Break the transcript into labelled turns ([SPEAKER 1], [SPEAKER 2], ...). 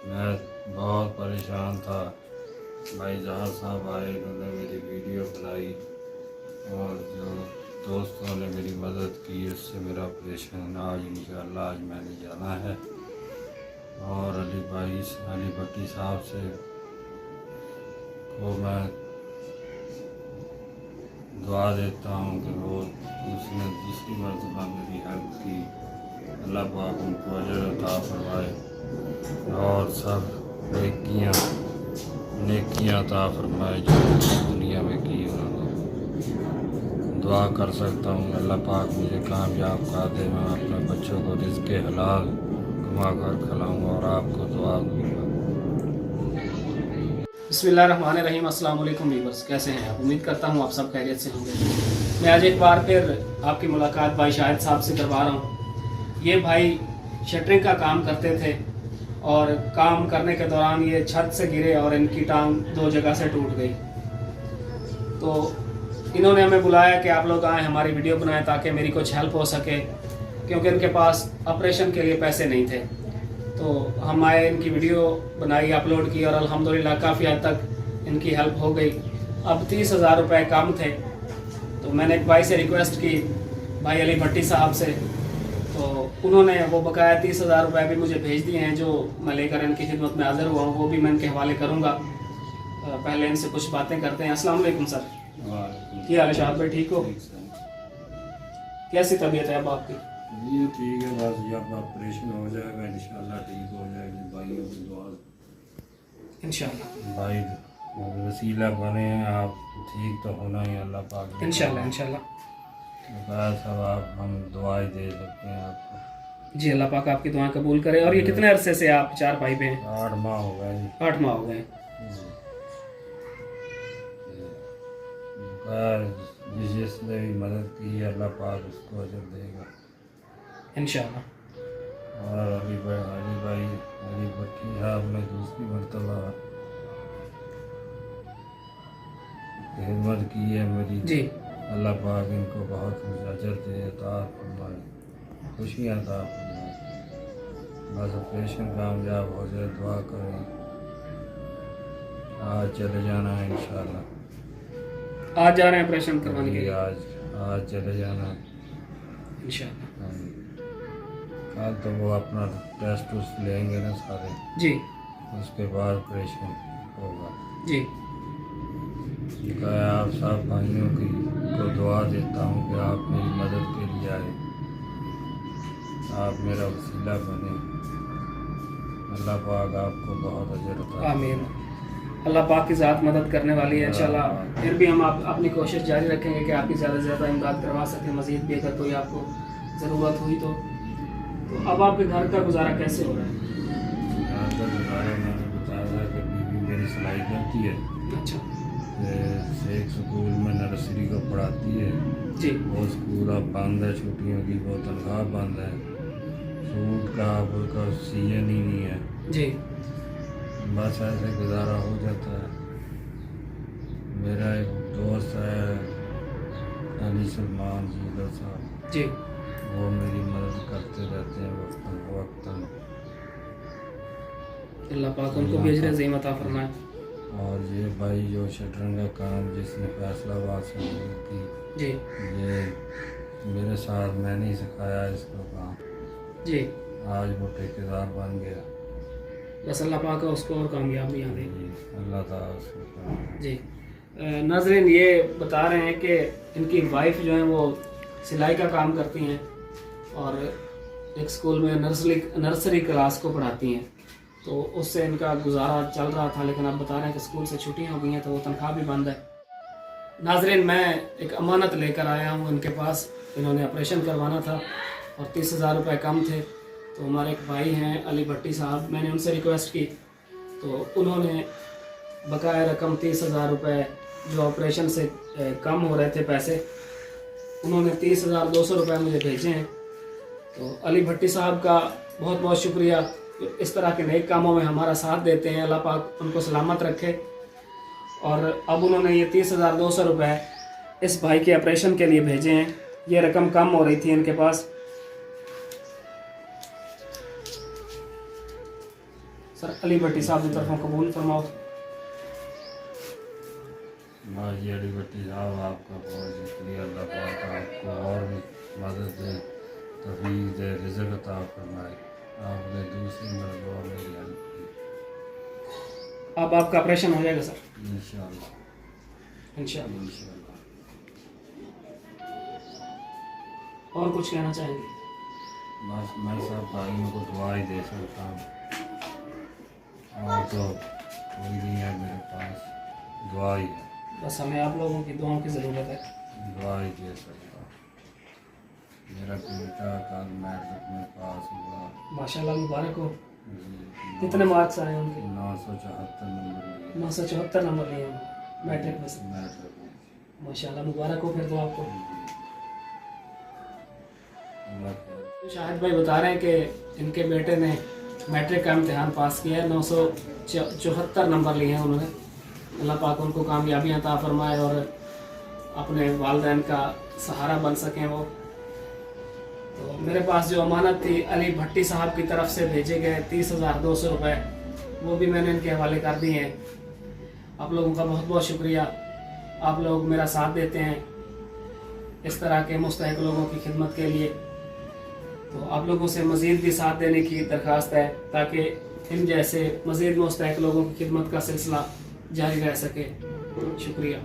[SPEAKER 1] मैं बहुत परेशान था। भाई जहाँ साहब आए, उन्होंने मेरी वीडियो बनाई और जो दोस्तों ने मेरी मदद की, उससे मेरा ऑपरेशन आज इंशाअल्लाह आज मैंने जाना है। और अली भट्टी साहब से को मैं दुआ देता हूँ कि वो उसने दूसरी मरतबा मेरी हेल्प की, अल्लाह पाक उनको अजर अता फरमाए और सब नेकियां अता फरमाए जो दुनिया में की उन्होंने। दुआ कर सकता हूँ अल्लाह पाक मुझे कामयाब कर दे, मैं अपने बच्चों को रिज़्क़ हलाल कमा कर खिलाऊँगा और आपको दुआ दूँगा।
[SPEAKER 2] बिस्मिल्लाहिर्रहमानिर्रहीम। अस्सलाम वालेकुम व्यूअर्स, कैसे हैं आप? उम्मीद करता हूँ आप सब खैरियत से होंगे। मैं आज एक बार फिर आपकी मुलाकात भाई शाहिद साहब से करवा रहा हूँ। ये भाई शटरिंग का काम करते थे और काम करने के दौरान ये छत से गिरे और इनकी टांग 2 जगह से टूट गई। तो इन्होंने हमें बुलाया कि आप लोग आएँ, हमारी वीडियो बनाएं ताकि मेरी कुछ हेल्प हो सके, क्योंकि इनके पास ऑपरेशन के लिए पैसे नहीं थे। तो हम आए, इनकी वीडियो बनाई, अपलोड की और अल्हम्दुलिल्लाह काफ़ी हद तक इनकी हेल्प हो गई। अब 30,000 रुपये कम थे, तो मैंने एक भाई से रिक्वेस्ट की, भाई अली भट्टी साहब से, तो उन्होंने वो बकाया 30,000 रुपये भी मुझे भेज दिए हैं, जो मैं लेकर इनकी खिदमत में हाज़िर हुआ हूँ। वो भी मैं इनके हवाले करूँगा। पहले इनसे कुछ बातें करते हैं। अस्सलाम वालेकुम सर। क्या हाल है शाहिद भाई, ठीक हो? कैसी तबीयत है अब आपकी?
[SPEAKER 1] जी ठीक है, बस जब ऑपरेशन हो जाएगा इंशाअल्लाह ठीक हो जाएगी। भाइयों की दुआ
[SPEAKER 2] इंशाअल्लाह
[SPEAKER 1] भाई वसीला बने हैं, आप ठीक तो होना ही अल्लाह पाक ने।
[SPEAKER 2] इंशाअल्लाह
[SPEAKER 1] बस अब आप हम दुआएं दे सकते हैं आपको।
[SPEAKER 2] जी, अल्लाह पाक आपकी दुआ कबूल करे। और ये कितने अरसे से आप 4 भाई पे हैं?
[SPEAKER 1] 8 माह हो गए जी।
[SPEAKER 2] 8 माह हो गए।
[SPEAKER 1] जिसने भी मदद की है अल्लाह पाक उसको अजर देगा
[SPEAKER 2] इंशाअल्लाह।
[SPEAKER 1] और अली भट्टी साहब ने दूसरी मरतबा खिदमत की है मेरी
[SPEAKER 2] जी,
[SPEAKER 1] अल्लाह पाक इनको बहुत अजर दे, अता फरमाए, खुशियाँ अता फरमाए। बस ऑपरेशन कामयाब हो जाए, दुआ करें। आज चले जाना है इंशाअल्लाह।
[SPEAKER 2] आज जा रहे हैं ऑपरेशन करवाने के लिए?
[SPEAKER 1] आज चले जाना
[SPEAKER 2] इंशाअल्लाह।
[SPEAKER 1] कल तो वो अपना टेस्ट उस लेंगे ना सारे,
[SPEAKER 2] जी
[SPEAKER 1] उसके बाद ऑपरेशन होगा।
[SPEAKER 2] जी
[SPEAKER 1] आप सब भाइयों की को दुआ देता हूँ कि आप मेरी मदद के लिए आए, आप मेरा वसीला बने। अल्लाह पाक आपको बहुत अजर अता।
[SPEAKER 2] आमीन। अल्लाह पाक की ज़ात मदद करने वाली है इंशाअल्लाह। फिर भी हम अपनी कोशिश जारी रखेंगे कि आपकी ज़्यादा से ज़्यादा इमदाद करवा सकें। मज़ीद भी अगर कोई आपको ज़रूरत हुई तो अब आपके घर का गुजारा कैसे हो रहा है?
[SPEAKER 1] घर का गुजारा मैंने बताया कि बीवी मेरी सिलाई करती है,
[SPEAKER 2] अच्छा
[SPEAKER 1] एक स्कूल में नर्सरी को पढ़ाती है
[SPEAKER 2] जी।
[SPEAKER 1] वो स्कूल अब बंद है, छुट्टियों की वो तनख्वाह बंद है। सूट का उसका सीजन ही नहीं है
[SPEAKER 2] जी
[SPEAKER 1] बस ऐसे गुजारा हो जाता है। मेरा एक दोस्त है अली सलमान जी साहब,
[SPEAKER 2] जी,
[SPEAKER 1] वो मेरी मदद करते रहते हैं वक्तन वक्तन।
[SPEAKER 2] अल्लाह पाक उनको भी अजर अज़ीम अता फरमाए।
[SPEAKER 1] और ये भाई जो शटरिंग का काम जिसने फैसलाबाद से मदद की,
[SPEAKER 2] जी
[SPEAKER 1] ये मेरे साथ मैंने ही सिखाया इसका काम।
[SPEAKER 2] जी,
[SPEAKER 1] आज वो ठेकेदार बन गया।
[SPEAKER 2] बस अल्लाह पाक उसको और कामयाबियाँ दे।
[SPEAKER 1] अल्लाह ताला उसको।
[SPEAKER 2] जी नाज़रीन, ये बता रहे हैं कि इनकी वाइफ जो है वो सिलाई का काम करती हैं और एक स्कूल में नर्सरी क्लास को पढ़ाती हैं, तो उससे इनका गुजारा चल रहा था। लेकिन अब बता रहे हैं कि स्कूल से छुट्टियां हो गई हैं तो वो तनख्वाह भी बंद है। नाज़रीन, मैं एक अमानत लेकर आया हूँ इनके पास। इन्होंने ऑपरेशन करवाना था और 30,000 रुपये कम थे। तो हमारे एक भाई हैं अली भट्टी साहब, मैंने उनसे रिक्वेस्ट की तो उन्होंने बकाया रकम 30,000 रुपये जो ऑपरेशन से कम हो रहे थे पैसे, उन्होंने 30,200 रुपये मुझे भेजे हैं। तो अली भट्टी साहब का बहुत बहुत शुक्रिया, इस तरह के नेक कामों में हमारा साथ देते हैं। अल्लाह पाक उनको सलामत रखे। और अब उन्होंने ये 30,200 रुपये इस भाई के ऑपरेशन के लिए भेजे हैं। ये रकम कम हो रही थी इनके पास। सर अली भट्टी साहब की तरफों कबूल फरमाओ।
[SPEAKER 1] बाजी अली भट्टी साहब आपका बहुत शुक्रिया। अल्लाह पाक आपको और भी मदद दे, तौफीक दे, रिज़्क़ अता फरमाए। आपने दूसरी मरतबा मेरी हेल्प की
[SPEAKER 2] अब आपका ऑपरेशन हो जाएगा सर
[SPEAKER 1] इंशाअल्लाह
[SPEAKER 2] इंशाल्लाह।
[SPEAKER 1] इंशाअल्लाह।
[SPEAKER 2] और कुछ कहना चाहेंगे?
[SPEAKER 1] बस मैं सब भाइयों को दुआ ही दे सकता हूँ, और तो कोई नहीं है मेरे पास, दुआ ही है,
[SPEAKER 2] बस हमें आप लोगों की दुआओं की ज़रूरत है।
[SPEAKER 1] दुआ ही दे सकता हूँ। मेरा बेटा कल मैट्रिक में पास हुआ
[SPEAKER 2] माशाल्लाह, मुबारक हो।
[SPEAKER 1] जी।
[SPEAKER 2] कितने मार्क्स आए उनके?
[SPEAKER 1] 974 नंबर लिए
[SPEAKER 2] 974 नंबर लिए हैं मैट्रिक में से।
[SPEAKER 1] मैट्रिक में।
[SPEAKER 2] माशाल्लाह, मुबारक हो फिर तो आपको।
[SPEAKER 1] अल्लाह खैर।
[SPEAKER 2] शाहिद भाई बता रहे हैं कि इनके बेटे ने मैट्रिक का इम्तिहान पास किया है, 974 नंबर लिए हैं उन्होंने। अल्लाह पाक उनको कामयाबियाँ अता फरमाए और अपने वालिदैन का सहारा बन सकें वो। तो मेरे पास जो अमानत थी अली भट्टी साहब की तरफ से भेजे गए 30,200 रुपये, वो भी मैंने इनके हवाले कर दिए हैं। आप लोगों का बहुत बहुत शुक्रिया, आप लोग मेरा साथ देते हैं इस तरह के मुस्तहिक लोगों की खिदमत के लिए। तो आप लोगों से मज़ीद भी साथ देने की दरख्वास्त है, ताकि इन जैसे मज़ीद मुस्तहिक लोगों की खिदमत का सिलसिला जारी रह सके। शुक्रिया।